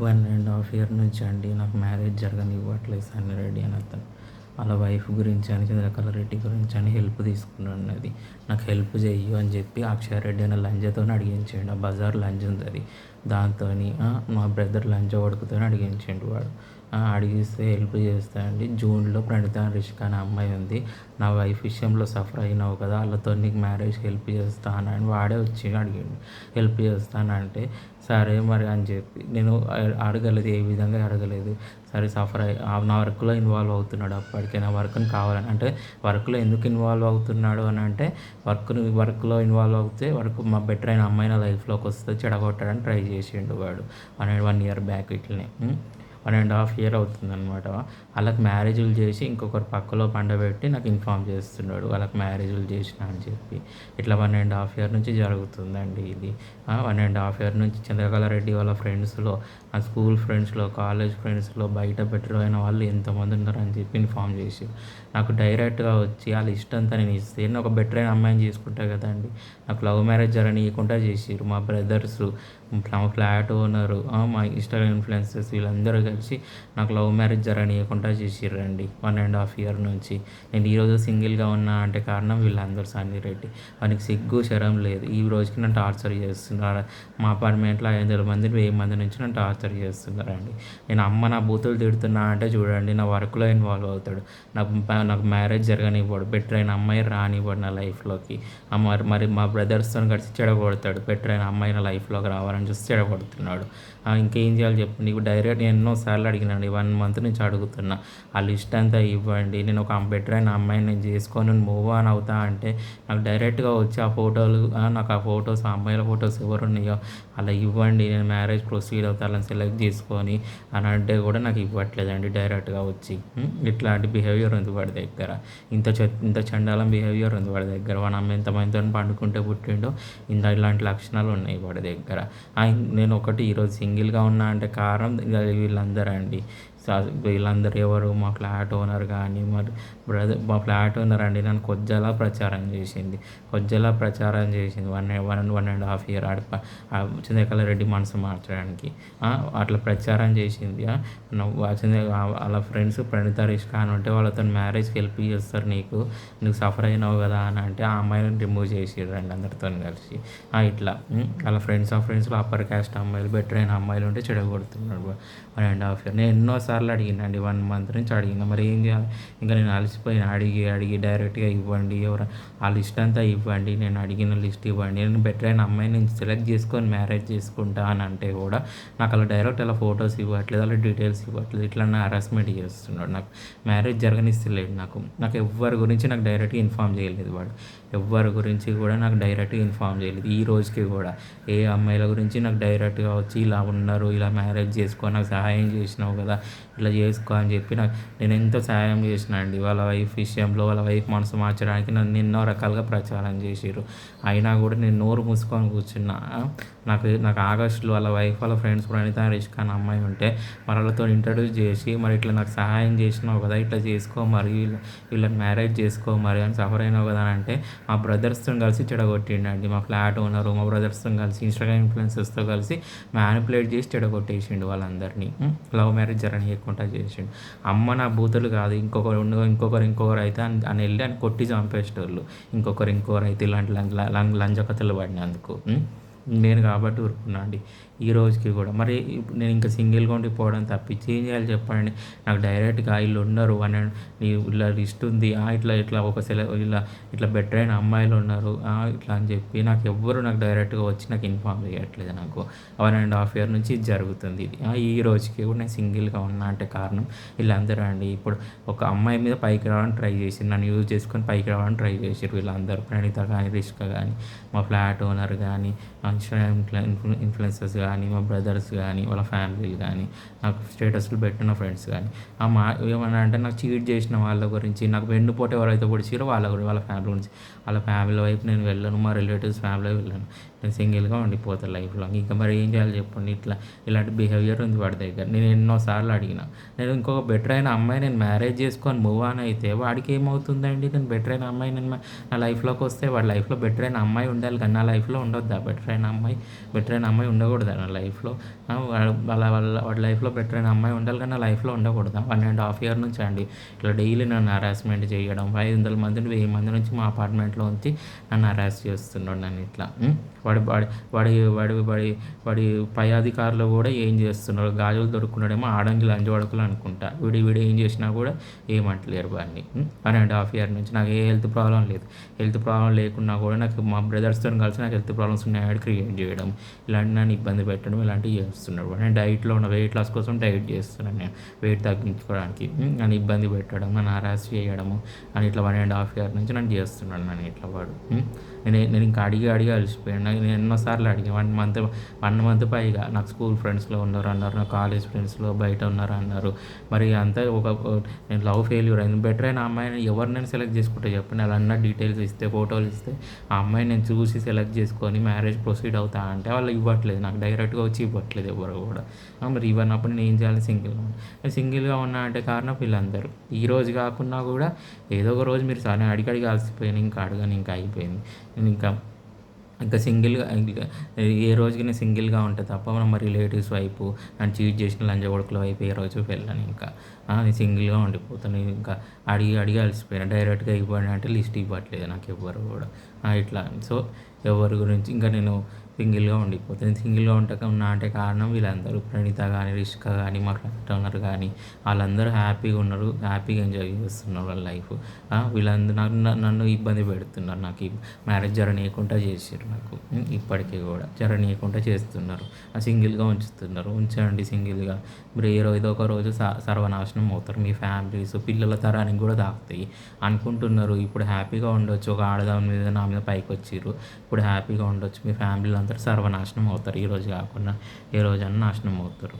1.5 year నుంచి అండి నాకు మ్యారేజ్ జరగనివ్వట్లేదు సన్నిరెడ్డి అని అతను. వాళ్ళ వైఫ్ గురించి అని, చంద్రకళారెడ్డి గురించి అని హెల్ప్ తీసుకున్నది. నాకు హెల్ప్ చెయ్యు అని చెప్పి అక్షయరెడ్డి అనే లంజతోని అడిగించిండు. ఆ బజార్ లంజ్ ఉంది అది. దాంతోని మా బ్రదర్ లంజ కొడుకుతోని అడిగించిండు వాడు. అడిగిస్తే హెల్ప్ చేస్తా అండి. జూన్లో ప్రణీత రిషిక అనే అమ్మాయి ఉంది. నా వైఫ్ విషయంలో సఫర్ అయినావు కదా, వాళ్ళతో నీకు మ్యారేజ్ హెల్ప్ చేస్తానని వాడే వచ్చి అడిగిండు. హెల్ప్ చేస్తానంటే సరే మరి అని చెప్పి నేను అడగలేదు, ఏ విధంగా అడగలేదు. సరే సఫర్ అయ్యి నా వర్క్లో ఇన్వాల్వ్ అవుతున్నాడు. అప్పటికే నా వర్క్ని కావాలని అంటే వర్క్లో ఎందుకు ఇన్వాల్వ్ అవుతున్నాడు అని అంటే వర్క్లో ఇన్వాల్వ్ అవుతే మా బెటర్ అయిన అమ్మాయి నా లైఫ్లోకి వస్తే చెడగొట్టడానికి ట్రై చేసిండు వాడు. 1 ఇయర్ బ్యాక్ ఇట్లనే 1.5 ఇయర్ అవుతుందన్నమాట. వాళ్ళకి మ్యారేజ్లు చేసి ఇంకొకరు పక్కలో పండబెట్టి నాకు ఇన్ఫామ్ చేస్తున్నాడు వాళ్ళకి మ్యారేజ్లు చేసిన అని చెప్పి. ఇట్లా 1.5 ఇయర్ నుంచి జరుగుతుందండి ఇది. 1.5 ఇయర్ నుంచి చంద్రకళారెడ్డి వాళ్ళ ఫ్రెండ్స్లో, నా స్కూల్ ఫ్రెండ్స్లో, కాలేజ్ ఫ్రెండ్స్లో, బయట బెటర్ అయిన వాళ్ళు ఎంతమంది ఉన్నారని చెప్పి ఇన్ఫామ్ చేసి నాకు డైరెక్ట్గా వచ్చి వాళ్ళ ఇష్టంతో నేను ఇస్తే నేను ఒక బెటర్ అయిన అమ్మాయిని చేసుకుంటా కదండి. నాకు లవ్ మ్యారేజ్ జరగనీయకుండా చేసిర్రు మా బ్రదర్స్, మా ఫ్లాట్ ఓనరు, మా ఇన్స్టాగ్రామ్ ఇన్ఫ్లుయెన్సర్స్ వీళ్ళందరూ కలిసి నాకు లవ్ మ్యారేజ్ జరగనీయకుండా చేసిర్రండి 1.5 ఇయర్ నుంచి. నేను ఈరోజు సింగిల్గా ఉన్నా అంటే కారణం వీళ్ళందరూ. సన్నిరెడ్డి వానికి సిగ్గు శరం లేదు. ఈ రోజుకి నన్ను టార్చర్ చేస్తున్నారు. మా అపార్ట్మెంట్లో 500 మంది 1000 మంది నుంచి నన్ను టార్చర్ చేస్తున్నారండి. నేను అమ్మ నా బూతులు తిడుతున్నా అంటే చూడండి, నా వర్క్లో ఇన్వాల్వ్ అవుతాడు. నాకు మ్యారేజ్ జరగనివ్వడు. బెటర్ అయిన అమ్మాయి రానివ్వడు నా లైఫ్లోకి. మరి మా బ్రదర్స్తో కలిసి చెడగొడతాడు. బెటర్ అయిన అమ్మాయి నా లైఫ్లోకి రావాలని చూసి చెడగొడుతున్నాడు. ఇంకేం చేయాలి చెప్పు. నీకు డైరెక్ట్ నేను ఎన్నోసార్లు అడిగినండి, 1 మంత్ నుంచి అడుగుతున్నా. ఆ లిస్ట్ అంతా ఇవ్వండి, నేను ఒక బెటర్ అయిన అమ్మాయిని నేను చేసుకొని మూవ్ ఆన్ అవుతా అంటే నాకు డైరెక్ట్గా వచ్చి ఆ ఫోటోలు, నాకు ఆ ఫొటోస్, ఆ అమ్మాయిల ఫొటోస్ ఎవరు ఉన్నాయో అలా ఇవ్వండి, నేను మ్యారేజ్ ప్రొసీడ్ అవుతా వాళ్ళని సెలెక్ట్ చేసుకొని అని అంటే కూడా నాకు ఇవ్వట్లేదండి డైరెక్ట్గా వచ్చి. ఇట్లాంటి బిహేవియర్ ఉంది వాడి దగ్గర. ఇంత చండాలం బిహేవియర్ ఉంది వాడి దగ్గర. వాడు అమ్మ ఎంతమందితో పండుకుంటే పుట్టిండో ఇలాంటి లక్షణాలు ఉన్నాయి వాడి దగ్గర. నేను ఒకటి ఈరోజు సింగిల్గా ఉన్నా అంటే కారణం వీళ్ళందరూ అండి. వీళ్ళందరూ ఎవరు, మా ఫ్లాట్ ఓనర్ కానీ, మరి మా ఫ్లాట్ ఓనర్ అండి నన్ను కొజ్జలా ప్రచారం చేసింది. 1.5 ఇయర్ చంద్రకళారెడ్డి మనసు మార్చడానికి అట్లా ప్రచారం చేసింది. వాళ్ళ ఫ్రెండ్స్ ప్రణీత రిషిక అని ఉంటే వాళ్ళతో మ్యారేజ్కి హెల్ప్ చేస్తారు, నీకు సఫర్ అయినావు కదా అని అంటే ఆ అమ్మాయిని రిమూవ్ చేసిర్రండి అందరితో కలిసి. ఇట్లా వాళ్ళ ఫ్రెండ్స్లో అప్పర్ క్యాస్ట్ అమ్మాయిలు, బెటర్ అయిన అమ్మాయిలు ఉంటే చెడగొడుతున్నాడు 1.5 ఇయర్. నేను ఎన్నోసార్లు అడిగినండి, 1 మంత్ నుంచి అడిగిన. మరి ఏం చేయాలి, ఇంకా నేను అలసిపోయిన. అడిగి డైరెక్ట్గా ఇవ్వండి, ఎవరు ఆ లిస్ట్ అంతా ఇవ్వండి, నేను అడిగిన లిస్ట్ ఇవ్వండి, నేను బెటర్ అయిన అమ్మాయిని నేను సెలెక్ట్ చేసుకొని మ్యారేజ్ చేసుకుంటా అని అంటే కూడా నాకు అలా డైరెక్ట్ అలా ఫొటోస్ ఇవ్వట్లేదు, అలా డీటెయిల్స్ ఇవ్వట్లేదు. ఇట్లా నా హరాస్మెంట్ చేస్తున్నాడు. నాకు మ్యారేజ్ జరగనిస్తలేదు. నాకు ఎవ్వరి గురించి నాకు డైరెక్ట్గా ఇన్ఫామ్ చేయలేదు వాడు. ఎవ్వరి గురించి కూడా నాకు డైరెక్ట్గా ఇన్ఫామ్ చేయలేదు. ఈ రోజుకి కూడా ఏ అమ్మాయిల గురించి నాకు డైరెక్ట్గా వచ్చి ఇలా ఉన్నారు, ఇలా మ్యారేజ్ చేసుకో, నాకు సహాయం చేసినావు కదా, ఇట్లా చేసుకో అని చెప్పి నేను ఎంతో సహాయం చేసిన అండి. వాళ్ళ వైఫ్ విషయంలో, వాళ్ళ వైఫ్ మనసు మార్చడానికి నన్ను ఎన్నో రకాలుగా ప్రచారం చేసిర్రు. అయినా కూడా నేను నోరు మూసుకొని కూర్చున్నా. నాకు ఆగస్టులో వాళ్ళ వైఫ్, వాళ్ళ ఫ్రెండ్స్ ప్రణీత రిషిక అనే అమ్మాయి ఉంటే మరి వాళ్ళతో ఇంట్రడ్యూస్ చేసి, మరి ఇట్లా నాకు సహాయం చేసినావు కదా, ఇట్లా చేసుకో మరి, వీళ్ళని మ్యారేజ్ చేసుకో మరి అని సఫర్ అయినావు కదా అని అంటే మా బ్రదర్స్తో కలిసి చెడగొట్టిండండి. మా ఫ్లాట్ ఓనరు మా బ్రదర్స్తో కలిసి, ఇన్స్టాగ్రామ్ ఇన్ఫ్లుయెన్సర్స్తో కలిసి మ్యానిపులేట్ చేసి చెడగొట్టేసిండు వాళ్ళందరినీ. లవ్ మ్యారేజ్ జరగనీయకుండా చేసిండు. అమ్మ నా బూతులు కాదు, ఇంకొకరు అయితే అని వెళ్ళి అని కొట్టి చంపేసేటోళ్ళు. ఇంకొకరు అయితే ఇలాంటి లంజకథలు పడినందుకు. నేను కాబట్టి ఊరుకున్నా అండి ఈ రోజుకి కూడా. మరి నేను ఇంకా సింగిల్గా ఉండిపోవడం తప్పించి ఏం చేయాలి చెప్పండి. నాకు డైరెక్ట్గా వీళ్ళు ఉన్నారు ఇలా లిస్ట్ ఉంది, ఇట్లా ఇట్లా బెటర్ అయిన అమ్మాయిలు ఉన్నారు ఇట్లా అని చెప్పి నాకు డైరెక్ట్గా వచ్చి నాకు ఇన్ఫామ్ చేయట్లేదు. నాకు 1.5 ఇయర్ నుంచి ఇది జరుగుతుంది. ఇది ఈ రోజుకి కూడా నేను సింగిల్గా ఉన్నా అంటే కారణం వీళ్ళందరూ అండి. ఇప్పుడు ఒక అమ్మాయి మీద పైకి రావడానికి ట్రై చేసి, నన్ను యూజ్ చేసుకొని పైకి రావడానికి ట్రై చేసారు వీళ్ళందరూ. ప్రణీత కానీ, రిషిక కానీ, మా ఫ్లాట్ ఓనర్ కానీ, ఇన్స్టాగ్రామ్ ఇన్ఫ్లుయెన్సర్స్ కానీ, మా బ్రదర్స్ కానీ, వాళ్ళ ఫ్యామిలీలు కానీ, నాకు స్టేటస్లు పెట్టిన ఫ్రెండ్స్ కానీ ఏమన్నా అంటే నాకు చీట్ చేసిన వాళ్ళ గురించి, నాకు వెన్నుపోటు ఎవరైతే పొడిచారో వాళ్ళ ఫ్యామిలీ గురించి, వాళ్ళ ఫ్యామిలీ వైపు నేను వెళ్ళను, మా రిలేటివ్స్ ఫ్యామిలీ వెళ్ళను. నేను సింగిల్గా ఉండిపోతాను లైఫ్ లాంగ్. ఇంకా మరి ఏం చేయాలి చెప్పండి? ఇలాంటి బిహేవియర్ ఉంది వాడి దగ్గర. నేను ఎన్నోసార్లు అడిగిన. నేను ఇంకొక బెటర్ అయిన అమ్మాయి నేను మ్యారేజ్ చేసుకొని మూవ్ ఆన్ అయితే వాడికి ఏమవుతుందండి? నేను బెటర్ అయిన అమ్మాయి నా లైఫ్లోకి వస్తే వాడి లైఫ్లో బెటర్ అయిన అమ్మాయి ఉండాలి కానీ నా లైఫ్లో ఉండొద్దా బెటర్ అయిన అమ్మాయి? బెటర్ అయిన అమ్మాయి ఉండకూడదా నా లైఫ్లో? వాడి లైఫ్లో బెటర్ అయిన అమ్మాయి ఉండాలి కానీ నా లైఫ్లో ఉండకూడదా? 1.5 ఇయర్ నుంచి అండి ఇట్లా డైలీ నన్ను హరాస్మెంట్ చేయడం, 500 మందిని 1000 మంది నుంచి మా అపార్ట్మెంట్లో ఉంచి నన్ను హరాస్ చేస్తున్నాడు నన్ను ఇట్లా. వాడి వాడి వాడి వాడి వాడి వాడి పై అధికారులు కూడా ఏం చేస్తున్నారు? గాజులు దొరుకుతున్నాడేమో ఆడంగి లంచగొడుకులు అనుకుంటా. వీడు ఏం చేసినా కూడా ఏమంటలేరు వాడిని. 1.5 ఇయర్ నుంచి నాకు ఏ హెల్త్ ప్రాబ్లం లేదు. హెల్త్ ప్రాబ్లం లేకున్నా కూడా నాకు మా బ్రదర్స్తో కలిసి నాకు హెల్త్ ప్రాబ్లమ్స్ ఉన్నాయని క్రియేట్ చేయడం, ఇలాంటి నన్ను ఇబ్బంది పెట్టడం ఇలాంటివి చేస్తున్నాడు. నేను డైట్లో ఉన్న వెయిట్ లాస్ కోసం డైట్ చేస్తున్నాను, నేను వెయిట్ తగ్గించుకోవడానికి. నన్ను ఇబ్బంది పెట్టడం, నన్ను హరాస్ చేయడము అని ఇట్లా 1.5 ఇయర్ నుంచి నన్ను చేస్తున్నాడు నన్ను ఇట్లా వాడు. నేను ఇంకా అడిగి అలసిపోయాను. నేను ఎన్నోసార్లు అడిగాను. 1 మంత్ పైగా నాకు స్కూల్ ఫ్రెండ్స్లో ఉన్నారు అన్నారు, నా కాలేజ్ ఫ్రెండ్స్లో బయట ఉన్నారు అన్నారు. మరి అంతా నేను లవ్ ఫెయిల్యూర్ అయింది. బెటర్ అయిన అమ్మాయిని ఎవరినైనా సెలెక్ట్ చేసుకుంటే చెప్పండి. అలా అన్న డీటెయిల్స్ ఇస్తే, ఫోటోలు ఇస్తే ఆ అమ్మాయిని నేను చూసి సెలెక్ట్ చేసుకొని మ్యారేజ్ ప్రొసీడ్ అవుతా అంటే వాళ్ళు ఇవ్వట్లేదు, నాకు డైరెక్ట్గా వచ్చి ఇవ్వట్లేదు ఎవరు కూడా. మరి ఇవ్వనప్పుడు నేను ఏం చేయాలి? సింగిల్గా ఉన్నా అంటే కారణం వీళ్ళందరూ. ఈ రోజు కాకున్నా కూడా ఏదో ఒక రోజు మీరు సరే అడిగి అలసిపోయాను, ఇంకా అడగని ఇంకా అయిపోయింది. నేను ఇంకా ఏ రోజుకి నేను సింగిల్గా ఉంటే తప్ప మా రిలేటివ్స్ వైపు నన్ను చీట్ చేసిన లంజగొడుకుల వైపు ఏ రోజు వెళ్ళాను. ఇంకా నేను సింగిల్గా ఉండిపోతాను. ఇంకా అడిగి అలసిపోయాను. డైరెక్ట్గా ఇవ్వండి అంటే లిస్ట్ ఇవ్వట్లేదు నాకు ఎవ్వరు కూడా ఇట్లా. సో ఎవరి గురించి ఇంకా నేను సింగిల్గా ఉండిపోతాను. సింగిల్గా ఉన్నా అంటే కారణం వీళ్ళందరూ. ప్రణీత కానీ, రిషిక కానీ, మా ఫ్రెండ్ ఉన్నారు కానీ వాళ్ళందరూ హ్యాపీగా ఉన్నారు, హ్యాపీగా ఎంజాయ్ చేస్తున్నారు వాళ్ళ లైఫ్. వీళ్ళందరూ నన్ను ఇబ్బంది పెడుతున్నారు. నాకు ఈ మ్యారేజ్ జరగనీయకుండా చేసారు నాకు. ఇప్పటికీ కూడా జరగనీయకుండా చేస్తున్నారు. సింగిల్గా ఉంచుతున్నారు. ఉంచండి సింగిల్గా. మీరు ఏదో ఒక రోజు సర్వనాశనం అవుతారు. మీ ఫ్యామిలీస్ పిల్లల తరానికి కూడా తాకుతాయి అనుకుంటున్నారు. ఇప్పుడు హ్యాపీగా ఉండొచ్చు, ఒక ఆడదాని మీద నా మీద పైకి వచ్చిర్రు, ఇప్పుడు హ్యాపీగా ఉండొచ్చు. మీ ఫ్యామిలీలో అందరూ సర్వనాశనం అవుతారు. ఈ రోజు కాకుండా ఏ రోజన్నా నాశనం అవుతారు.